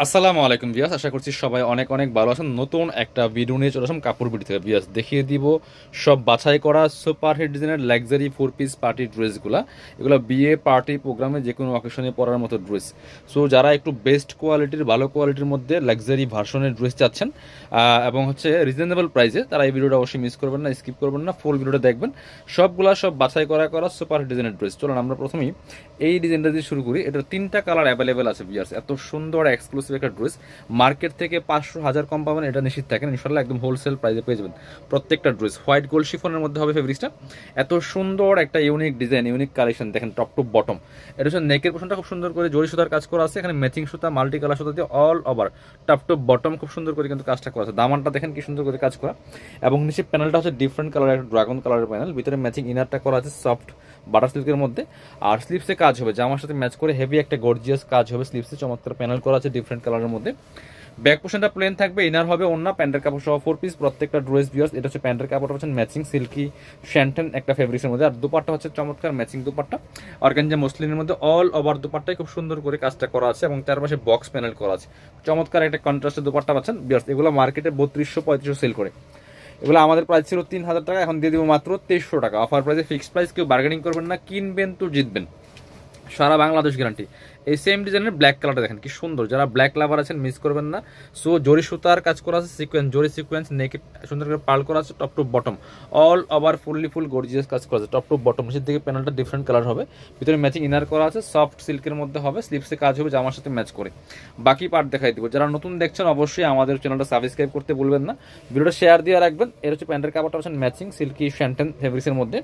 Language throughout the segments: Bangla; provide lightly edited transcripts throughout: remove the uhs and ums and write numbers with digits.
আসসালামু আলাইকুম বিয়াস, আশা করছি সবাই অনেক অনেক ভালো আছেন। নতুন একটা ভিডিও নিয়ে চলে আসলাম কাপড় বিডি থেকে। বিয়াস দেখিয়ে দিব সব বাছাই করা সুপার হিট ডিজাইনের লাক্সারি 4 পিস পার্টি ড্রেসগুলো। এগুলো বিয়ে পার্টি প্রোগ্রামে যে কোনো অকেশনে পরার মতো ড্রেস। সো যারা একটু বেস্ট কোয়ালিটির ভালো কোয়ালিটির মধ্যে লাক্সারি ভার্সনের ড্রেস চাচ্ছেন এবং হচ্ছে রিজনেবল প্রাইসে, তারা এই ভিডিওটা অবশ্যই মিস করবেন না, স্কিপ করবেন না, ফুল ভিডিওটা দেখবেন। সব বাছাই করা সুপার হিট ডিজাইনের ড্রেস। চলুন আমরা প্রথমেই এই ডিজাইনটা দিয়ে শুরু করি। এটার 3টা কালার অ্যাভেলেবেল আছে বিয়ার্স। এত সুন্দর এক্সক্লুসিভ একটা ড্রেস, মার্কেট থেকে 500-1000 কম পাবেন, এটা নিশ্চিত থাকেন। ইনশাল্লাহ একদম হোলসেল প্রাইসে পেয়ে যাবেন প্রত্যেকটা ড্রেস। হোয়াইট গোল্ড শিফনের মধ্যে হবে ফেব্রিক্সটা। এত সুন্দর একটা ইউনিক ডিজাইন, ইউনিক কালেকশন দেখেন টপ টু বটম। এটা হচ্ছে নেকের পোর্শনটা খুব সুন্দর করে জরি সুতার কাজ করা আছে, এখানে ম্যাচিং সুতা মাল্টি কালার সুতা দিয়ে all over top to bottom খুব সুন্দর করে কিন্তু কাজটা করা আছে। দামানটা দেখেন কি সুন্দর করে কাজ করা, এবং নিচে প্যানেলটা হচ্ছে ডিফারেন্ট কালার, একটা ড্রাগন কালারের প্যানেল, ভিতরে ম্যাচিং ইনারটা করা আছে সফট বাটার সিল্কের মধ্যে। আর স্লিপসে কাজ হবে জামার সাথে ম্যাচ করে, হেভি একটা গর্জিয়াস কাজ হবে স্লিপসে, চমৎকার প্যানেল করা আছে ডিফারেন্ট কালারের মধ্যে। ব্যাক পোর্শনটা প্লেন থাকবে, ইনার হবে ওন্না, প্যান্টের কাপড় সহ 4 পিস প্রত্যেকটা ড্রেস বিয়ার্স। এটা হচ্ছে প্যান্টের কাপড়টা হচ্ছে ম্যাচিং সিল্কি শ্যান্টেন একটা ফেব্রিক্সের মধ্যে, আর দুপাট্টা হচ্ছে চমৎকার ম্যাচিং দুপাট্টা অর্গানজা মসলিনের মধ্যে। অল ওভার দুপাট্টায় খুব সুন্দর করে কাজটা করা আছে এবং চারপাশে বক্স প্যানেল করা আছে। চমৎকার একটা কন্ট্রাস্টের দুপাট্টা পাচ্ছেন বিয়ার্স। এগুলো মার্কেটে 3200-3500 সেল করে, এগুলো আমাদের প্রাইস ছিল 3000 টাকা, এখন দিয়ে দিব মাত্র 2300 টাকা অফার প্রাইসে। ফিক্সড প্রাইস, কেউ বার্গেনিং করবেন না, কিনবেন তো জিতবেন, সারা বাংলাদেশ গ্যারান্টি। এই সেম ডিজাইনের ব্ল্যাক কালারটা দেখেন কি সুন্দর, যারা ব্ল্যাক লাভার আছেন মিস করবেন না। সো জরি সুতার কাজ করা আছে, সিকোয়েন্স জরি সিকোয়েন্স নেকে সুন্দর করে পার্ল করা আছে top to bottom, all over full gorgeous কাজ করা আছে টপ টু বটম। নিচের দিকে প্যানেলটা ডিফারেন্ট কালার হবে, ভিতরে ম্যাচিং ইনার করা আছে সফট সিল্কের মধ্যে হবে, স্লিপসে কাজ হবে জামার সাথে ম্যাচ করে। বাকি পার্ট দেখাই দিব। যারা নতুন দেখছেন অবশ্যই আমাদের চ্যানেলটা সাবস্ক্রাইব করতে ভুলবেন না, ভিডিওটা শেয়ার দিয়ে রাখবেন। এর হচ্ছে প্যান্টের কাপড়টা হচ্ছে ম্যাচিং সিল্কি শ্যান্টেন ফেব্রিক্সের মধ্যে,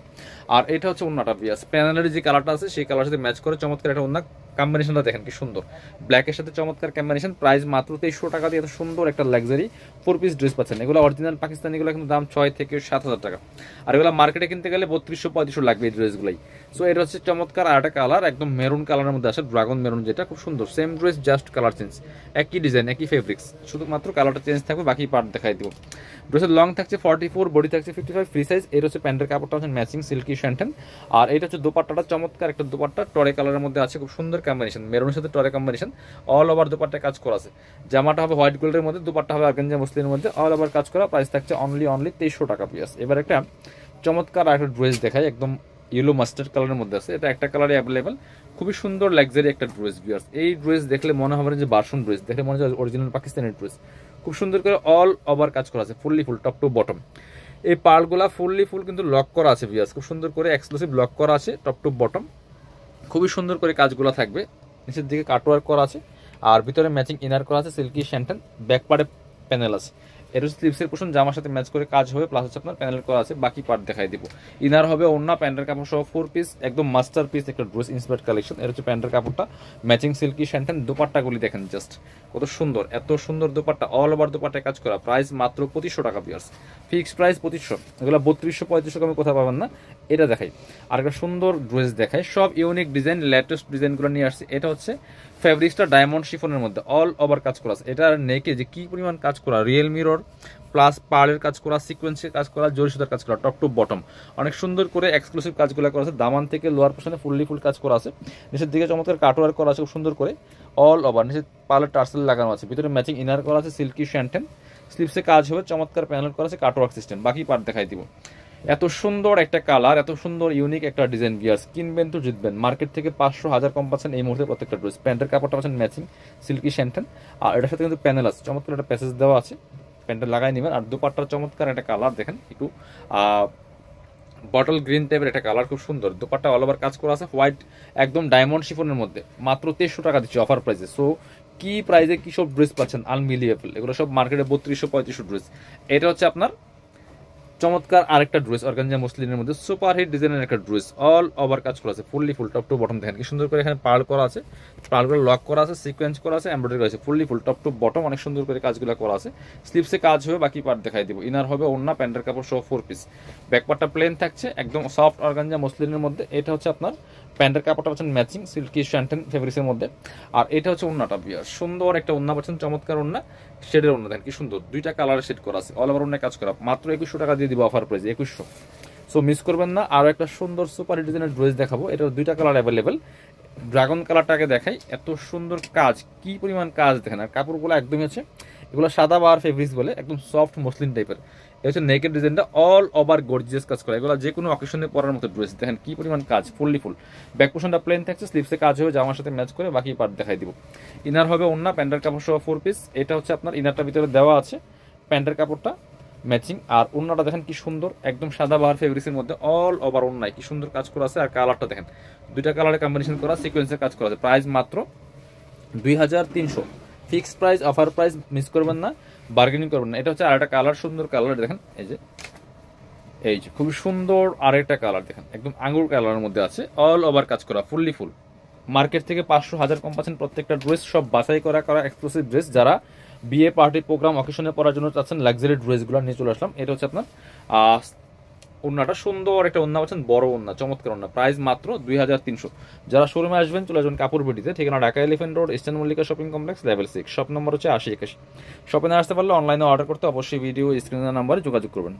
আর এটা হচ্ছে ওন্নাটা বিয়াস। প্যানেলের যে কালারটা আছে সেই কালার সাথে ম্যাচ করে চমৎকার একটা ওন্না। কম্বিনেশনটা দেখেন কি সুন্দর, ব্ল্যাকের সাথে চমৎকার কম্বিনেশন। প্রাইস মাত্র 2300 টাকা দিয়ে এত সুন্দর একটা লাক্সারি 4 পিস ড্রেস পাচ্ছেন। এগুলো অরিজিনাল পাকিস্তানি, এগুলো কিন্তু দাম 6 থেকে 7000 টাকা, আর এগুলো মার্কেটে কিনতে গেলে 3200-3500 লাগবে এই ড্রেসগুলাই। সো এটা হচ্ছে চমৎকার আর একটা কালার, একদম মেরুন কালারের মধ্যে আসে, ড্রাগন মেরুন, যেটা খুব সুন্দর। Same dress just colour change, একই ডিজাইন একই ফেব্রিক্স, শুধুমাত্র কালারটা চেঞ্জ থাকবে, বাকি পার্ট দেখাই দিব। ড্রেসের লং থাকছে 44, বডি থাকছে 55 ফ্রি সাইজ। এটা হচ্ছে প্যান্টের কাপড়টা হচ্ছে ম্যাচিং সিল্কি শ্যান্টেন, আর এটা হচ্ছে দোপাট্টাটা চমৎকার একটা দোপাট্টা টরে কালারের মধ্যে আছে, খুব সুন্দর কম্বিনেশন, মেরুনের সাথে টরে কম্বিনেশন। অল ওভার দোপাট্টায় কাজ করা আছে। জামাটা হবে হোয়াইট গোল্ডের মধ্যে, দোপাট্টা হবে অর্গানজা মসলিনের মধ্যে, অল ওভার কাজ করা। প্রাইস থাকছে অনলি 2300 টাকা পিস। এবার একটা চমৎকার একটা ড্রেস দেখাই, একদম ইয়েলো মাস্টার্ড কালারের মধ্যে আছে, এটা একটা কালারে অ্যাভেলেবেল। খুবই সুন্দর লাক্সারি একটা ড্রেস বিয়ার্স। এই ড্রেস দেখলে মনে হবে যে বাসন ড্রেস, দেখলে মনে হয় অরিজিনাল পাকিস্তানের ড্রেস। খুব সুন্দর করে অল ওভার কাজ করা আছে, ফুল টপ টু বটম। এই পার্লগুলা ফুল কিন্তু লক করা আছে বিয়ার্স, খুব সুন্দর করে এক্সক্লুসিভ লক করা আছে টপ টু বটম। খুবই সুন্দর করে কাজগুলো থাকবে, নিচের দিকে কাটওয়ার্ক করা আছে, আর ভিতরে ম্যাচিং ইনার করা আছে সিল্কি শ্যান্টেন, ব্যাক পার্টে প্যানেল আছে। এর হচ্ছে স্লিপসের পোর্শন জামার সাথে ম্যাচ করে কাজ হবে, প্লাস হচ্ছে আপনার প্যানেল করা আছে। বাকি পার্ট দেখাই দিব। ইনার হবে ওন্না, প্যান্টের কাপড় সহ 4 পিস, একদম মাস্টার পিস একটা ড্রেস ইন্সপায়ার্ড কালেকশন। এর হচ্ছে প্যান্টের কাপড়টা ম্যাচিং সিল্কি শ্যান্টেন, দোপাট্টাগুলি দেখেন জাস্ট কত সুন্দর, এত সুন্দর দোপাট্টা, অল ওভার দোপাট্টায় কাজ করা। প্রাইস মাত্র 2500 টাকা পিয়ার্স, ফিক্সড প্রাইস 2500। এগুলো 3200-3500 কমে কোথাও পাবেন না। এটা দেখাই, আর একটা সুন্দর ড্রেস দেখাই, সব ইউনিক ডিজাইন, লেটেস্ট ডিজাইনগুলো নিয়ে আসছে। এটা হচ্ছে ফেব্রিক্সটা ডায়মন্ড শিফনের মধ্যে, অল ওভার কাজ করা আছে। এটার নেকে যে কি পরিমাণ কাজ করা, রিয়েল মিরর প্লাস পার্লের কাজ করা, সিকোয়েন্সের কাজ করা, জরি সুতার কাজ করা, টপ টু বটম অনেক সুন্দর করে এক্সক্লুসিভ কাজগুলো করা আছে। দামান থেকে লোয়ার পোর্শনে ফুল কাজ করা আছে, নিচের দিকে চমৎকার কাটওয়ার্ক করা আছে খুব সুন্দর করে, অল ওভার। নিচে পার্লের টার্সেল লাগানো আছে, ভিতরে ম্যাচিং ইনার করা আছে সিল্কি শ্যান্টেন, স্লিপসে কাজ হবে, চমৎকার প্যানেল করা আছে, কাটওয়ার্ক সিস্টেম। বাকি পার্ট দেখাই দিব। এত সুন্দর একটা কালার, এত সুন্দর ইউনিক একটা ডিজাইন বিয়ার্স, কিনবেন তো জিতবেন। মার্কেট থেকে 500-1000 কম পাচ্ছেন এই মুহূর্তে প্রত্যেকটা ড্রেস। প্যান্টের কাপড়টা পাচ্ছেন ম্যাচিং সিল্কি শ্যান্টেন, আর এটার সাথে কিন্তু প্যানেল আছে, চমৎকার একটা প্যাসেজ দেওয়া আছে, প্যান্টটা লাগাই নেবেন। আর দুপাট্টার চমৎকার একটা কালার দেখেন, একটু বটল গ্রিন টাইপের একটা কালার, খুব সুন্দর। দুপাট্টা অল ওভার কাজ করা আছে, হোয়াইট একদম ডায়মন্ড শিফনের মধ্যে, মাত্র 2300 টাকা দিচ্ছে অফার প্রাইসে। সো কি প্রাইসে কি সব ড্রেস পাচ্ছেন আনবিলিয়েবল, এগুলো সব মার্কেটে 3200-3500 ড্রেস। এটা হচ্ছে আপনার চমৎকার আরেকটা ড্রেস, অর্গানজা মসলিনের মধ্যে সুপার হিট ডিজাইনের একটা ড্রেস, অল ওভার কাজ করা আছে, ফুল টপ টু বটম দেখেন কি সুন্দর করে, এখানে পার্ল করা আছে, পার্লগুলো লক করা আছে, সিকোয়েন্স করা আছে, এমব্রয়ডারি করা আছে, ফুল টপ টু বটম অনেক সুন্দর করে কাজগুলো করা আছে। স্লিপসে কাজ হবে, বাকি পার্ট দেখাই দিব। ইনার হবে ওন্না, প্যান্টের কাপড় সহ 4 পিস, ব্যাক পার্টটা প্লেন থাকছে, একদম সফট অর্গানজা মসলিনের মধ্যে। এটা হচ্ছে আপনার প্যান্টের কাপড়টা পাচ্ছেন ম্যাচিং সিল্কি শ্যান্টেন ফেব্রিক্সের মধ্যে, আর এটা হচ্ছে ওন্নাটা বিয়ার, সুন্দর একটা ওন্না পাচ্ছেন, চমৎকার ওন্না, শেডের ওন্না দেখেন কি সুন্দর, দুইটা কালারের শেড করা আছে, অল ওভার ওন্নায় কাজ করা। মাত্র 2100 টাকা দিয়ে দিব অফার প্রাইস 2100। সো মিস করবেন না। আরও একটা সুন্দর সুপার ডিজাইনের ড্রেস দেখাবো, এটার দুইটা কালার অ্যাভেলেবেল। ড্রাগন কালারটাকে দেখাই, এত সুন্দর কাজ, কি পরিমাণ কাজ দেখেন। আর কাপড়গুলো একদমই হচ্ছে এগুলো সাদা বার ফেব্রিক্স বলে, একদম সফট মসলিন টাইপের। এটা হচ্ছে নেকের ডিজাইনটা অল ওভার গর্জিয়াস কাজ করা, এগুলো যে কোনো অকেশনে পরার মতো ড্রেস। দেখেন কি পরিমাণ কাজ, ফুললি ফুল। ব্যাক পোর্শনটা প্লেন থাকছে, স্লিপসে কাজ হবে, জামার সাথে ম্যাচ করে বাকি পার্ট দেখাই দিব। ইনার হবে ওন্না, প্যান্টের কাপড় সহ 4 পিস। এটা হচ্ছে আপনার ইনারটা ভিতরে দেওয়া আছে, প্যান্টের কাপড়টা ম্যাচিং। আর ওন্নাটা দেখেন কি সুন্দর, একদম সাদা বাহার ফেব্রিক্সের মধ্যে অল ওভার ওন্নায় কি সুন্দর কাজ করা আছে। আর কালারটা দেখেন, দুইটা কালারের কম্বিনেশন করা, সিকোয়েন্সের কাজ করা আছে। প্রাইস মাত্র 2300, fixed price, offer price, miss করবেন না, বার্গেনিং করবেন না। এটা হচ্ছে আরেকটা কালার, সুন্দর কালার দেখেন, এই যে খুবই সুন্দর আরেকটা কালার দেখেন, একদম আঙ্গুর কালারের মধ্যে আছে, অল ওভার কাজ করা, ফুললি ফুল। মার্কেট থেকে 500-1000 কম পাচ্ছেন প্রত্যেকটা ড্রেস, সব বাছাই করা এক্সক্লুসিভ ড্রেস। যারা বিয়ে পার্টি প্রোগ্রাম অকেশনে পরার জন্য চাচ্ছেন লাক্সারি ড্রেসগুলো নিয়ে চলে আসলাম। এটা হচ্ছে আপনার ওন্নাটা সুন্দর একটা ওন্না পাচ্ছেন, বড় ওন্না, চমৎকার ওন্না। প্রাইস মাত্র 2300। যারা শোরুমে আসবেন চলে যাবেন কাপড় বিডিতে, ঠিকানা Dhaka elephant road, eastern Mallika shopping complex, level 6, shop number হচ্ছে 8081। শপে না আসতে পারলে অনলাইনে অর্ডার করতে অবশ্যই ভিডিও স্ক্রিনের নাম্বারে যোগাযোগ করবেন।